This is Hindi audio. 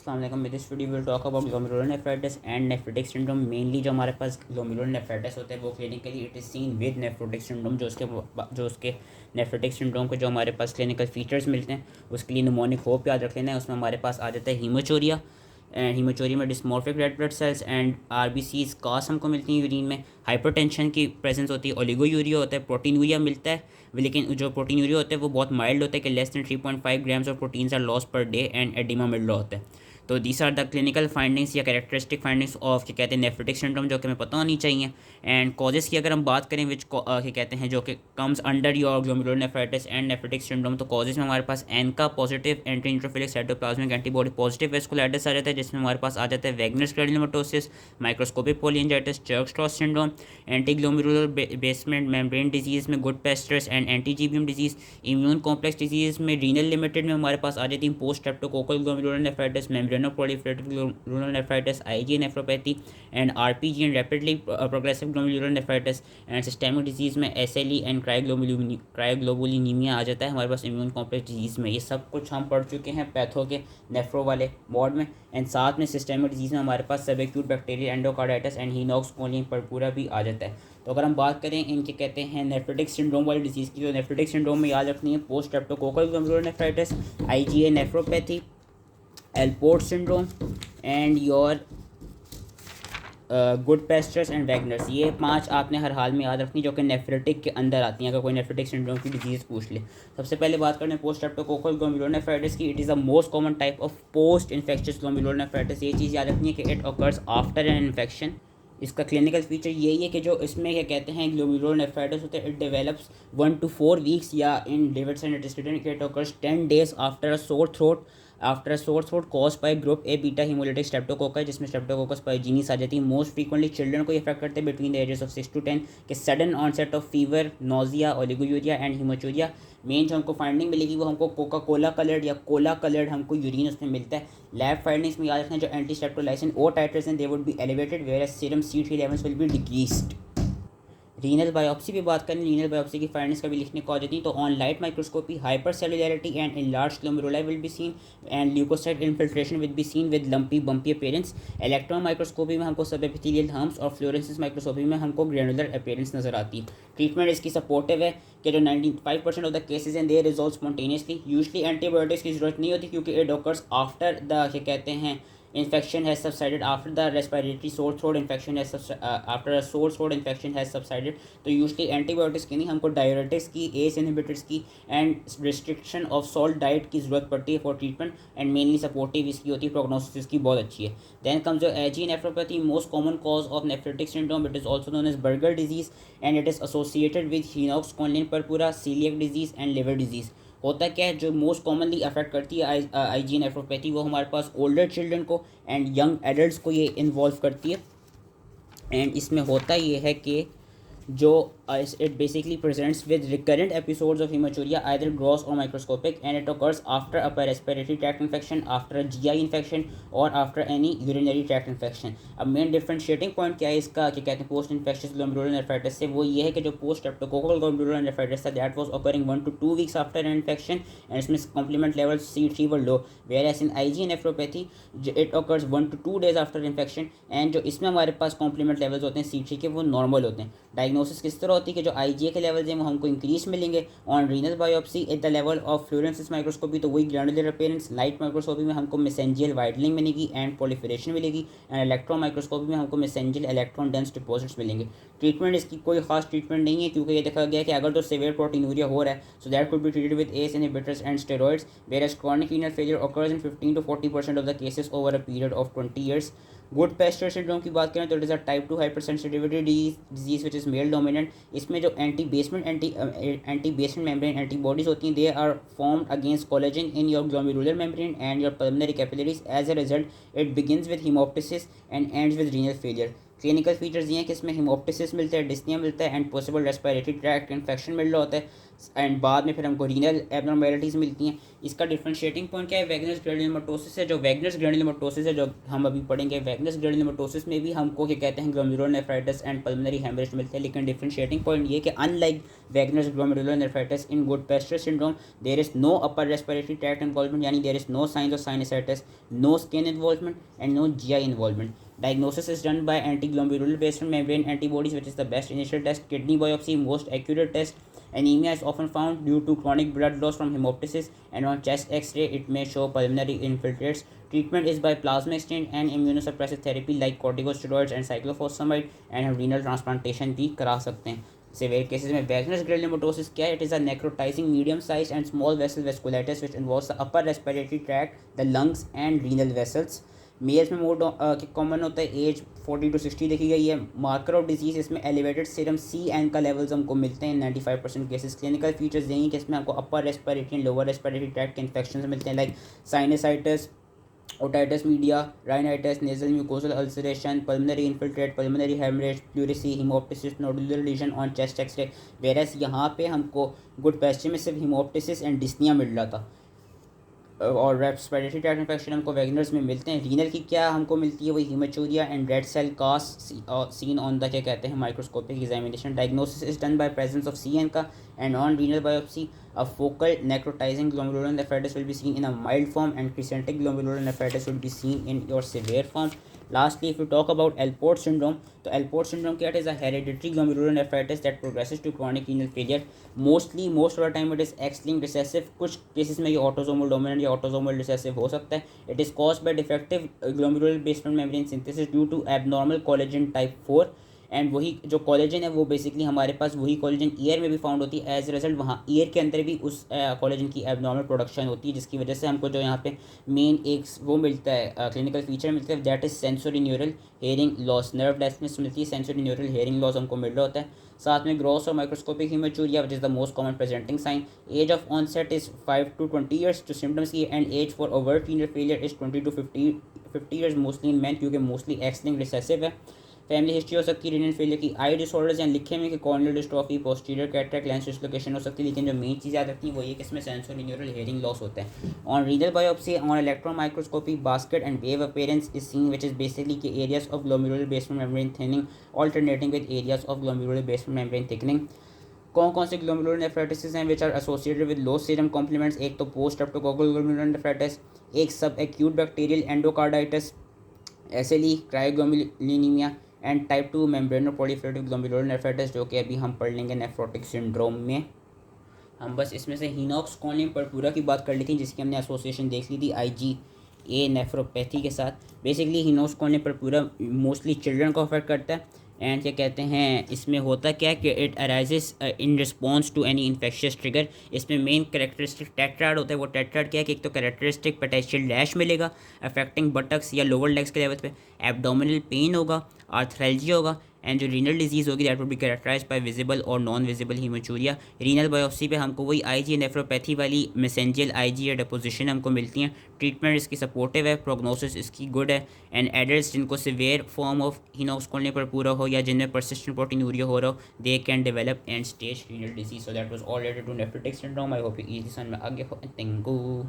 अस्सलाम वालेकुम। This video will talk about glomerulonephritis and nephrotic syndrome. Mainly जो हमारे पास ग्लोमेरुलोनेफ्राइटिस होता है वो clinically it is seen with nephrotic syndrome. जो उसके नेफ्रोटिक सिंड्रोम के जो हमारे पास क्लिनिकल फीचर्स मिलते हैं उसके लिए निमोनिक होप याद रख लेना है। उसमें हमारे पास आ जाता है हीमोचोरिया एंड हीमोचोरिया में dysmorphic red blood cells and RBCs casts हमको मिलती हैं यूरिन में। हाइपरटेंशन की प्रेजेंस होती है। ओलिगोयूरिया होता है। प्रोटीनूरिया मिलता है, लेकिन जो प्रोटीनूरिया होता है वो बहुत माइल्ड होता है कि less than 3.5 grams of proteins or loss per day and oedema मिल रहा होता है। तो these are the clinical findings या कैरेक्टरिस्टिक फाइंडिंग्स ऑफ क्या कहते हैं नेफ्रोटिक सिंड्रोम, जो कि हमें पता होनी चाहिए। एंड कॉजेज़ की अगर हम बात करें विच क्या कहते हैं जो कि comes under your glomerulonephritis and nephrotic syndrome, तो कॉजेज़ में हमारे पास ANCA positive anti neutrophilic cytoplasmic antibody positive vasculitis आ जाता है, जिसमें हमारे पास आ जाता है Wegener's granulomatosis, microscopic polyangiitis, Churg Strauss syndrome, anti glomerular basement membrane disease में Goodpasture's and anti GBM disease, immune complex disease में रीनल लिमिटेड में हमारे पास आ जाती है post streptococcal glomerulonephritis, membranoproliferative glomerulonephritis, IG nephropathy and RPG and rapidly progressive glomerulonephritis and systemic disease में एसएलई एंड क्रायोग्लोबुलिनीमिया आ जाता है हमारे पास इम्यून कॉम्प्लेक्स डिजीज़ में। ये सब कुछ हम पढ़ चुके हैं पैथो के नेफ्रो वाले वार्ड में। एंड साथ में सिस्टेमिक डिजीज़ में हमारे पास सब acute bacterial endocarditis and Henoch's Schonlein purpura भी आ जाता है। तो अगर हम बात करें इनके कहते हैं नेफ्रोटिक सिंड्रोम वाली डिजीज़ की, तो नेफ्रोटिक सिंड्रोम में याद रखनी है post streptococcal glomerulonephritis, IgA nephropathy, Alport syndrome and your good pesters and Wagner's. ये 5 आपने हर हाल में याद रखनी जो कि नेफ्रोटिक के अंदर आती हैं अगर कोई नेफ्रोटिक सिंड्रोम की डिजीज़ पूछ ले। सबसे पहले बात करते हैं पोस्ट स्ट्रेप्टोकोकल ग्लोमेरुलोनेफ्राइटिस की। It is the most common type of post infectious glomerulonephritis. ये चीज़ याद रखनी है कि it occurs after an infection. इसका क्लिनिकल फीचर यही है कि जो इसमें क्या कहते हैं ग्लोमेरुलोनेफ्राइटिस होता है, इट डेवलप्स 1 to 4 वीक्स या इन डेविड्स and it occurs 10 days after a sore throat cause by group A beta haemolytic streptococcus, जिसमें स्ट्रेप्टोकोकस पाइजीनिस आ जाती है। मोस्ट फ्रीक्वेंटली चिल्ड्रन को इफेक्ट करते हैं between the ages of 6 to 10 के sudden onset of fever, nausea, oliguria and haematuria. Main जो हमको फाइंडिंग मिलेगी वो हमको कोका कोला कलर्ड या कोला कलर्ड हमको यूरिन उसमें मिलता है। लैब फाइंडिंग्स में याद रखना जो एंटी स्ट्रेप्टोलाइसिन ओ टाइटर्स हैं they would be elevated where serum C3 levels will be decreased. Renal biopsy भी बात करें, रीनल बायोप्सी की फाइंडिंग्स कभी लिखने को आ जाती हैं। तो on light microscopy hyper cellularity and enlarged glomeruli will be seen and leukocyte infiltration will be seen with lumpy bumpy appearance. Electron microscopy में हमको सब एपिथेलियल हम्प्स और फ्लोरेसेंस माइक्रोस्कोपी में हमको ग्रैनुलर अपीयरेंस नजर आती है। ट्रीटमेंट इसकी सपोर्टिव है कि जो 95% ऑफ द केसेज हैं दे रिजॉल्व स्पॉन्टेनियसली। यूजली एंटीबायोटिक्स की जरूरत नहीं होती क्योंकि इट ऑकर्स आफ्टर द क्या कहते हैं infection has subsided, after the respiratory sore throat infection has after a sore throat infection has subsided। तो यूजली एंटीबायोटिक्स की नहीं, हमको डायरेटिक्स की, एस इनहिबिटर्स की and restriction of salt diet की ज़रूरत पड़ती है for treatment. And mainly supportive इसकी होती है, प्रोग्नोसिस इसकी बहुत अच्छी है। देन कम्स जो IgA nephropathy, most common cause of nephrotic syndrome. It is also known as Berger disease and it is associated with Henoch Schonlein purpura, coeliac disease and liver disease. होता क्या है जो मोस्ट कॉमनली अफेक्ट करती है आईजी नेफ्रोपैथी, वो हमारे पास ओल्डर चिल्ड्रन को एंड यंग एडल्ट्स को ये इन्वॉल्व करती है। एंड इसमें होता ये है कि जो it basically presents with recurrent episodes of hematuria either gross or microscopic and it occurs after upper respiratory tract infection, after a GI infection or after any urinary tract infection। अब मेन डिफरेंशिएटिंग पॉइंट क्या है इसका कि कहते हैं पोस्ट इन्फेक्शियस ग्लोमेरुलोनेफ्राइटिस से, वो ये है कि जो पोस्ट स्ट्रेप्टोकोकल ग्लोमेरुलोनेफ्राइटिस था that was occurring 1 to 2 weeks after an infection and इसमें complement levels C3 were low, whereas in IgA nephropathy it occurs 1 to 2 days after infection and जो इसमें हमारे पास complement levels होते हैं C3 के वो नॉर्मल होते हैं। डायग्नोसिस किस तरह होती है कि जो आईजीए के लेवल्स हैं वो हमको इंक्रीज मिलेंगे on renal biopsy at the level of fluorescence microscopy, तो वही ग्रैनुलर अपीयरेंस। लाइट माइक्रोस्कोपी में हमको मेसेंजियल वाइडनिंग मिलेगी एंड प्रोलिफरेशन मिलेगी एंड इलेक्ट्रॉन माइक्रोस्कोपी में हमको मेसेंजियल इलेक्ट्रॉन डेंस डिपॉजिट्स मिलेंगे। ट्रीटमेंट इसकी कोई खास ट्रीटमेंट नहीं है क्योंकि ये देखा गया कि अगर तो सीवियर प्रोटीनूरिया हो रहा है so that could be treated with ACE inhibitors and steroids, whereas chronic renal failure occurs in 15 to 40% of the cases over a period of 20 years। Goodpasture syndrome की बात करें तो it is a type 2 hypersensitivity disease which is male dominant. इसमें जो एंटी बेसमेंट मेम्ब्रेन एंटीबॉडीज होती हैं they are formed against collagen in your glomerular membrane and your pulmonary capillaries. As a result it begins with haemoptysis and ends with renal failure. Clinical features ये हैं कि इसमें हीमोप्टिसिस मिलता है, डिस्निया मिलता है and possible respiratory tract infection मिल रहा होता है। एंड बाद में फिर हमको रीनल एबनॉर्मेलिटीज़ मिलती हैं। इसका डिफरेंशिएटिंग पॉइंट क्या है? वैगनस ग्रेनुलोमेटोसिस है। जो वैगनस ग्रेनुलोमेटोसिस है जो हम अभी पढ़ेंगे, वैगनस ग्रेनुलोमेटोसिस में भी हमको क्या कहते हैं ग्लोमेरुलोनेफ्राइटिस एंड पल्मोनरी हेमरेज मिलते हैं। लेकिन डिफरेंशिएटिंग पॉइंट ये कि unlike Wegener's glomerulonephritis in Goodpasture syndrome there is no upper respiratory tract involvement, यानी there is no signs of sinusitis, no skin involvement and no GI involvement. Diagnosis is done by antiglomerular basal membrane antibodies, which is the best initial test. Kidney biopsy, most accurate test. Anemia is often found due to chronic blood loss from hemoptysis, and on chest X-ray it may show pulmonary infiltrates. Treatment is by plasma exchange and immunosuppressive therapy like corticosteroids and cyclophosphamide, and हम renal transplantation भी करा सकते हैं. Severe cases में वैगनस ग्रेनुलोमेटोसिस क्या है? It is a necrotizing medium sized and small vessel vasculitis which involves the upper respiratory tract, the lungs and renal vessels. Males में मोर कॉमन होता है, एज 40 to 60 देखी गई है. मार्कर ऑफ डिजीज़ इसमें एलिवेटेड सीरम CN का लेवल्स हमको मिलते हैं 95% केसेस. क्लिनिकल फीचर्स यही कि इसमें हमको upper respiratory and lower respiratory tract के इन्फेक्शन मिलते हैं like sinusitis, otitis media, rhinitis, nasal mucosal ulceration, pulmonary infiltrate, pulmonary haemorrhage, pleurisy, haemoptysis, nodular lesion on chest x ray. Whereas यहाँ पे हमको गुड पेस्चर में सिर्फ हीमोप्टिसिस एंड डिस्निया मिल रहा था और रेस्पिरेटरी ट्रैक्ट इन्फेक्शन हमको वैगनर्स में मिलते हैं. रीनल की क्या हमको मिलती है? वही haematuria and red cell casts seen on the क्या कहते हैं microscopic examination. Diagnosis is done by presence of CN का and on renal biopsy a focal necrotizing glomerulonephritis will be seen in a mild form and crescentic glomerulonephritis will be seen in your severe form. Lastly, if you talk about Alport syndrome, तो Alport syndrome क्या है? It is a hereditary glomerulonephritis that progresses to chronic renal failure. Most of the time it is X-linked recessive. कुछ केसेस में ये autosomal dominant या autosomal recessive हो सकता है. It is caused by defective glomerular basement membrane synthesis due to abnormal collagen type 4. And वही जो कोलेजन है वो बेसिकली हमारे पास वही कोलेजन ईयर में भी फाउंड होती है. एज ए रिजल्ट वहाँ ईयर के अंदर भी उस कोलेजन की एबनॉर्मल प्रोडक्शन होती है, जिसकी वजह से हमको जो यहाँ पे मेन एक वो मिलता है क्लिनिकल फीचर मिलता है, that is sensory neural hearing loss. Nerve deafness मिलती है, सेंसोरी न्यूरल हेयरिंग लॉस हमको मिल रहा होता है. साथ में ग्रॉस और microscopic haematuria which is the most common presenting sign. Age of onset is 5 to 20 years जो सिम्टम्स की, and age for overt renal failure is 20 to 50 years mostly in man, क्योंकि मोस्टली एक्स-लिंक्ड रिसेसिव है. फैमिली हिस्ट्री हो सकती है रीनल फेलियर की. आई डिसऑर्डर्स या लिखे में कि corneal dystrophy, posterior cataract, lens dislocation हो सकती है. लेकिन जो मेन चीज़ याद रखती है वो ये कि इसमें सेंसोरी न्यूरल हेयरिंग लॉस होता है. On renal biopsy on electron microscopy basket and weave appearance is seen which is basically के areas of glomerular basement membrane thinning alternating with areas of glomerular basement membrane thickening. कौन से ग्लोमेरुलोनेफ्राइटिस हैं which are associated with low serum complements? एक तो पोस्ट स्ट्रेप्टोकोकल ग्लोमेरुलोनेफ्राइटिस, एक sub acute bacterial endocarditis, SLE, cryoglobulinaemia and type 2 membrano proliferative glomerulonephritis, जो कि अभी हम पढ़ लेंगे नेफ्रोटिक सिंड्रोम में. हम बस इसमें से हिनॉक्स कॉनियम पर्पूरा की बात कर ली थी, जिसकी हमने एसोसिएशन देख ली थी IgA नेफ्रोपैथी के साथ. बेसिकली हिनॉक्स कॉनियम पर्पूरा मोस्टली चिल्ड्रन को अफेक्ट करता है. एंड क्या कहते हैं इसमें होता क्या है कि it arises in response to any infectious trigger. इसमें मेन कैरेक्टरिस्टिक टेट्राड होता है. वो टेट्राड क्या है कि एक तो कैरेक्टरिस्टिक पेटेशियल रैश मिलेगा अफेक्टिंग बटक्स या लोअर लेग्स के लेवल पे, एब्डोमिनल पेन होगा, आर्थरेल्जिया होगा, एंड जो रीनल डिजीज़ होगी that would be characterized by visible और non visible haematuria. Renal biopsy पे हमको वही IgA नेफ्रोपैथी वाली मेसेंजियल IgA डिपोजिशन हमको मिलती हैं. ट्रीटमेंट इसकी सपोर्टिव है, प्रोग्नोसिस इसकी गुड है. एंड एडल्ट्स जिनको सिवियर फॉर्म ऑफ हिनॉक्स कॉनियम पर्पूरा हो या जिनमें परसिस्टेंट प्रोटीनूरिया हो रहा हो, they can develop end stage renal disease. So that was all related to nephrotic syndrome. I hope you easy समझ में आ गया हो. Thank you.